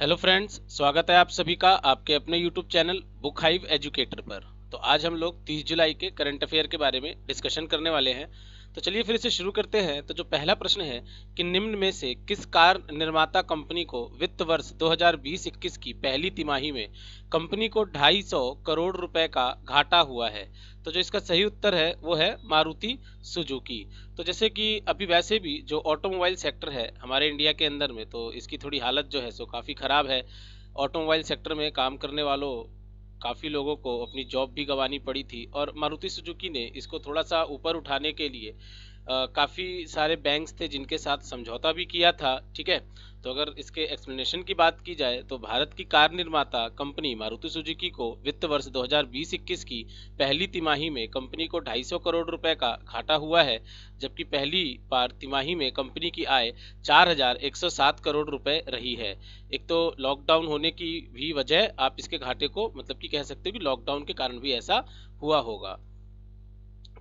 Hello friends, स्वागत है आप सभी का आपके अपने YouTube channel book hive educator पर। तो आज हम लोग 30 जुलाई के करंट अफेयर के बारे में डिस्कशन करने वाले हैं। तो चलिए फिर इसे शुरू करते हैं। तो जो पहला प्रश्न है कि निम्न में से किस कार निर्माता कंपनी को वित्त वर्ष 2020-21 की पहली तिमाही में कंपनी को 250 करोड़ रुपए का घाटा हुआ है। तो जो इसका सही उत्तर है वो है मारुति सुजुकी। तो जैसे कि अभी वैसे भी जो ऑटोमोबाइल सेक्टर है हमारे इंडिया के अंदर में, तो इसकी थोड़ी हालत जो है सो काफ़ी ख़राब है। ऑटोमोबाइल सेक्टर में काम करने वालों काफ़ी लोगों को अपनी जॉब भी गंवानी पड़ी थी, और मारुति सुजुकी ने इसको थोड़ा सा ऊपर उठाने के लिए काफ़ी सारे बैंक्स थे जिनके साथ समझौता भी किया था। ठीक है। तो अगर इसके एक्सप्लेनेशन की बात की जाए तो भारत की कार निर्माता कंपनी मारुति सुजुकी को वित्त वर्ष 2020-21 की पहली तिमाही में कंपनी को 250 करोड़ रुपए का घाटा हुआ है, जबकि पहली बार तिमाही में कंपनी की आय 4107 करोड़ रुपए रही है। एक तो लॉकडाउन होने की भी वजह आप इसके घाटे को मतलब कि कह सकते हो कि लॉकडाउन के कारण भी ऐसा हुआ होगा।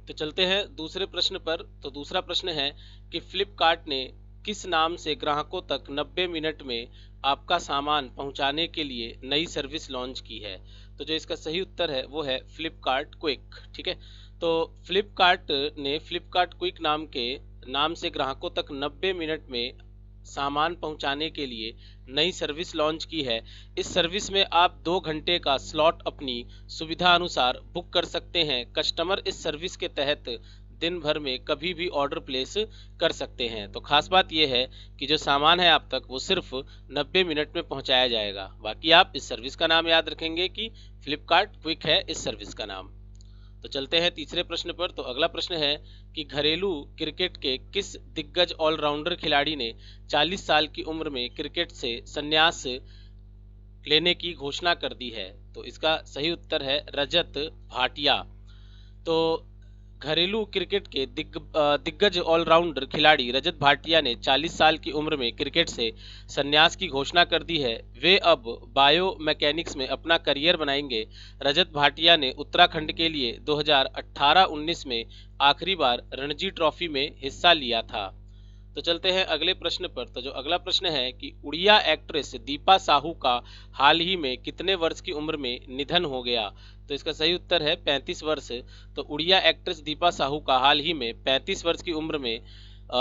तो चलते हैं दूसरे प्रश्न पर। तो दूसरा प्रश्न है कि फ्लिपकार्ट ने किस नाम से ग्राहकों तक 90 मिनट में आपका सामान पहुंचाने के लिए नई सर्विस लॉन्च की है। तो जो इसका सही उत्तर है वो है फ्लिपकार्ट क्विक। ठीक है। तो फ्लिपकार्ट ने फ्लिपकार्ट क्विक नाम से ग्राहकों तक 90 मिनट में सामान पहुंचाने के लिए नई सर्विस लॉन्च की है। इस सर्विस में आप 2 घंटे का स्लॉट अपनी सुविधा अनुसार बुक कर सकते हैं। कस्टमर इस सर्विस के तहत दिन भर में कभी भी ऑर्डर प्लेस कर सकते हैं। तो खास बात यह है कि जो सामान है आप तक वो सिर्फ 90 मिनट में पहुंचाया जाएगा। बाकी आप इस सर्विस का नाम याद रखेंगे कि फ्लिपकार्ट क्विक है इस सर्विस का नाम। तो चलते हैं तीसरे प्रश्न पर। तो अगला प्रश्न है कि घरेलू क्रिकेट के किस दिग्गज ऑलराउंडर खिलाड़ी ने 40 साल की उम्र में क्रिकेट से संन्यास लेने की घोषणा कर दी है। तो इसका सही उत्तर है रजत भाटिया। तो घरेलू क्रिकेट के दिग्गज ऑलराउंडर खिलाड़ी रजत भाटिया ने 40 साल की उम्र में क्रिकेट से संन्यास की घोषणा कर दी है। वे अब बायो मैकेनिक्स में अपना करियर बनाएंगे। रजत भाटिया ने उत्तराखंड के लिए 2018-19 में आखिरी बार रणजी ट्रॉफी में हिस्सा लिया था। तो चलते हैं अगले प्रश्न पर। तो जो अगला प्रश्न है कि उड़िया एक्ट्रेस दीपा साहू का हाल ही में कितने वर्ष की उम्र में निधन हो गया। तो इसका सही उत्तर है 35 वर्ष। तो उड़िया एक्ट्रेस दीपा साहू का हाल ही में 35 वर्ष की उम्र में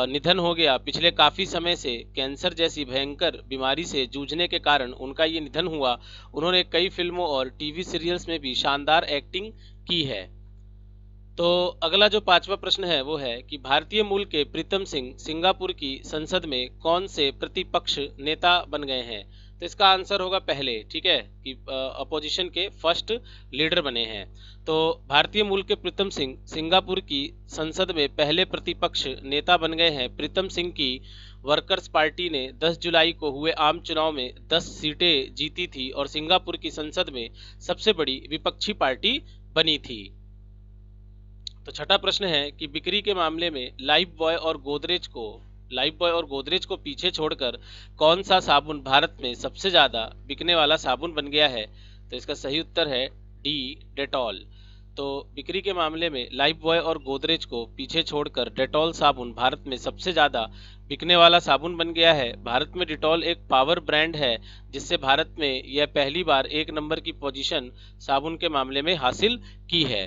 निधन हो गया। पिछले काफी समय से कैंसर जैसी भयंकर बीमारी से जूझने के कारण उनका ये निधन हुआ। उन्होंने कई फिल्मों और टीवी सीरियल्स में भी शानदार एक्टिंग की है। तो अगला जो पांचवा प्रश्न है वो है कि भारतीय मूल के प्रीतम सिंह सिंगापुर की संसद में कौन से प्रतिपक्ष नेता बन गए हैं। तो इसका आंसर होगा पहले। ठीक है, कि अपोजिशन के फर्स्ट लीडर बने हैं। तो भारतीय मूल के प्रीतम सिंह सिंगापुर की संसद में पहले प्रतिपक्ष नेता बन गए हैं। प्रीतम सिंह की वर्कर्स पार्टी ने 10 जुलाई को हुए आम चुनाव में 10 सीटें जीती थी और सिंगापुर की संसद में सबसे बड़ी विपक्षी पार्टी बनी थी। तो छठा प्रश्न है कि बिक्री के मामले में लाइफ बॉय और गोदरेज को पीछे छोड़कर कौन सा साबुन भारत में सबसे ज्यादा बिकने वाला साबुन बन गया है। तो इसका सही उत्तर है डी, डेटॉल। तो बिक्री के मामले में लाइफ बॉय और गोदरेज को पीछे छोड़कर डेटॉल साबुन भारत में सबसे ज्यादा बिकने वाला साबुन बन गया है। भारत में डेटॉल एक पावर ब्रांड है जिससे भारत में यह पहली बार 1 नंबर की पोजीशन साबुन के मामले में हासिल की है।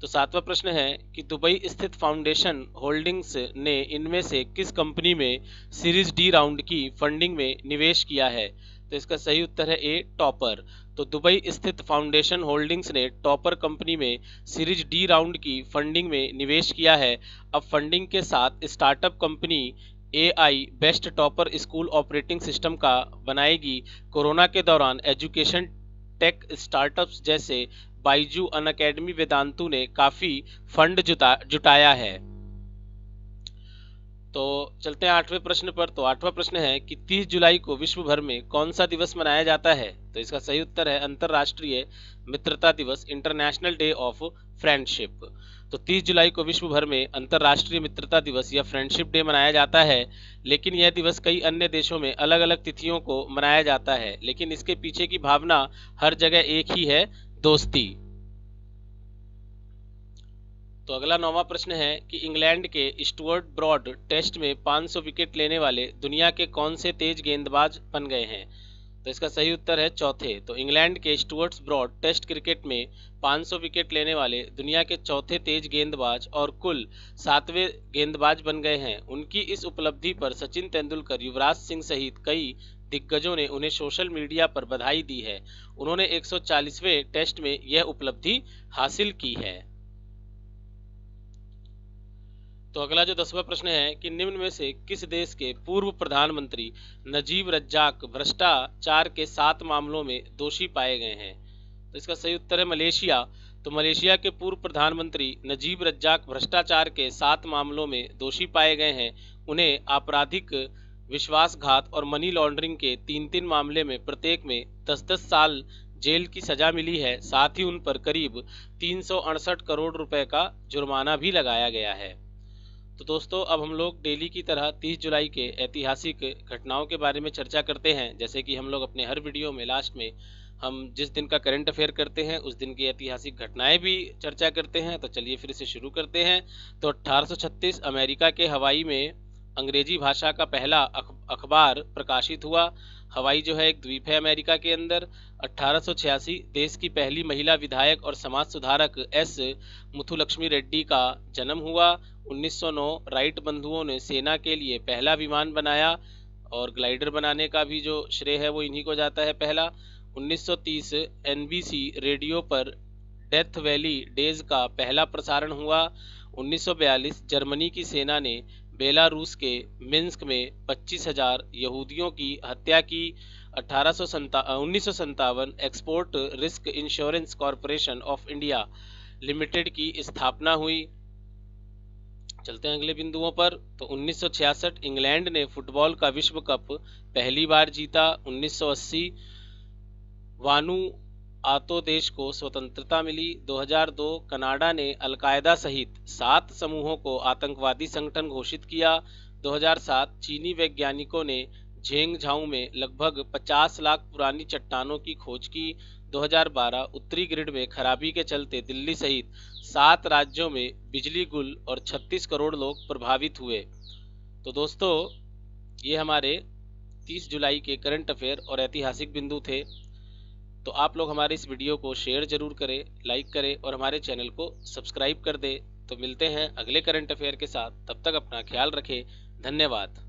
तो सातवां प्रश्न है कि दुबई स्थित फाउंडेशन होल्डिंग्स ने इनमें से किस कंपनी में सीरीज डी राउंड की फंडिंग में निवेश किया है। तो इसका सही उत्तर है ए, टॉपर। तो दुबई स्थित फाउंडेशन होल्डिंग्स ने टॉपर कंपनी में सीरीज डी राउंड की फंडिंग में निवेश किया है। अब फंडिंग के साथ startup company AI best topper school operating system का बनाएगी। कोरोना के दौरान एजुकेशन टेक स्टार्टअप्स जैसे बाइजू, अनअकैडमी, वेदांतु ने काफी फंड जुटाया है। तो चलते हैं आठवें प्रश्न पर। तो आठवां प्रश्न है कि 30 जुलाई को विश्व भर में कौन सा दिवस मनाया जाता है। तो इसका सही उत्तर है अंतरराष्ट्रीय मित्रता दिवस, इंटरनेशनल डे ऑफ फ्रेंडशिप। तो 30 जुलाई को विश्व भर में अंतरराष्ट्रीय मित्रता दिवस या फ्रेंडशिप डे मनाया जाता है। लेकिन यह दिवस कई अन्य देशों में अलग अलग तिथियों को मनाया जाता है, लेकिन इसके पीछे की भावना हर जगह एक ही है, दोस्ती। तो अगला 9वां प्रश्न है कि इंग्लैंड के स्टुअर्ट ब्रॉड टेस्ट में 500 विकेट लेने वाले दुनिया के कौन से तेज गेंदबाज बन गए हैं। तो इसका सही उत्तर है चौथे। तो इंग्लैंड के स्टुअर्ट ब्रॉड टेस्ट क्रिकेट में 500 विकेट लेने वाले दुनिया के चौथे तेज गेंदबाज और कुल 7वें गेंदबाज बन गए हैं। उनकी इस उपलब्धि पर सचिन तेंदुलकर, युवराज सिंह सहित कई दिग्गजों ने उन्हें सोशल मीडिया पर बधाई दी है। उन्होंने 140वें टेस्ट में यह उपलब्धि हासिल की है। तो अगला जो 10वां प्रश्न है कि निम्न में से किस देश के पूर्व प्रधानमंत्री नजीब रज्जाक भ्रष्टाचार के 7 मामलों में दोषी पाए गए हैं? तो इसका सही उत्तर है मलेशिया। तो मलेशिया के पूर्व प्रधानमंत्री नजीब रज्जाक भ्रष्टाचार के 7 मामलों में दोषी पाए गए हैं। उन्हें आपराधिक विश्वासघात और मनी लॉन्ड्रिंग के 3-3 मामले में प्रत्येक में 10-10 साल जेल की सजा मिली है। साथ ही उन पर करीब 368 करोड़ रुपए का जुर्माना भी लगाया गया है। तो दोस्तों, अब हम लोग डेली की तरह 30 जुलाई के ऐतिहासिक घटनाओं के बारे में चर्चा करते हैं। जैसे कि हम लोग अपने हर वीडियो में लास्ट में हम जिस दिन का करंट अफेयर करते हैं उस दिन की ऐतिहासिक घटनाएं भी चर्चा करते हैं। तो चलिए फिर से शुरू करते हैं। तो 1836 अमेरिका के हवाई में अंग्रेजी भाषा का पहला अखबार प्रकाशित हुआ। हवाई जो है एक द्वीप है अमेरिका के अंदर। 1886 देश की पहली महिला विधायक और समाज सुधारक एस मुथुलक्ष्मी रेड्डी का जन्म हुआ। 1909 राइट बंधुओं ने सेना के लिए पहला विमान बनाया और ग्लाइडर बनाने का भी जो श्रेय है वो इन्हीं को जाता है पहला। 1930 एनबीसी रेडियो पर डेथ वैली डेज का पहला प्रसारण हुआ। 1942 जर्मनी की सेना ने बेलारूस के मिन्स्क में 25,000 यहूदियों की हत्या की। 1957 export risk insurance corporation of India limited की स्थापना हुई। चलते हैं अगले बिंदुओं पर। तो 1966 इंग्लैंड ने फुटबॉल का विश्व कप पहली बार जीता। 1980 वानुआतु देश को स्वतंत्रता मिली। 2002 कनाडा ने अलकायदा सहित 7 समूहों को आतंकवादी संगठन घोषित किया। 2007 चीनी वैज्ञानिकों ने झेंगझाऊ में लगभग 50 लाख पुरानी चट्टानों की खोज की। 2012 उत्तरी ग्रिड में खराबी के चलते दिल्ली सहित 7 राज्यों में बिजली गुल और 36 करोड़ लोग प्रभावित हुए। तो दोस्तों, ये हमारे 30 जुलाई के करंट अफेयर और ऐतिहासिक बिंदु थे। तो आप लोग हमारे इस वीडियो को शेयर जरूर करें, लाइक करें और हमारे चैनल को सब्सक्राइब कर दें। तो मिलते हैं अगले करंट अफेयर के साथ। तब तक अपना ख्याल रखें। धन्यवाद।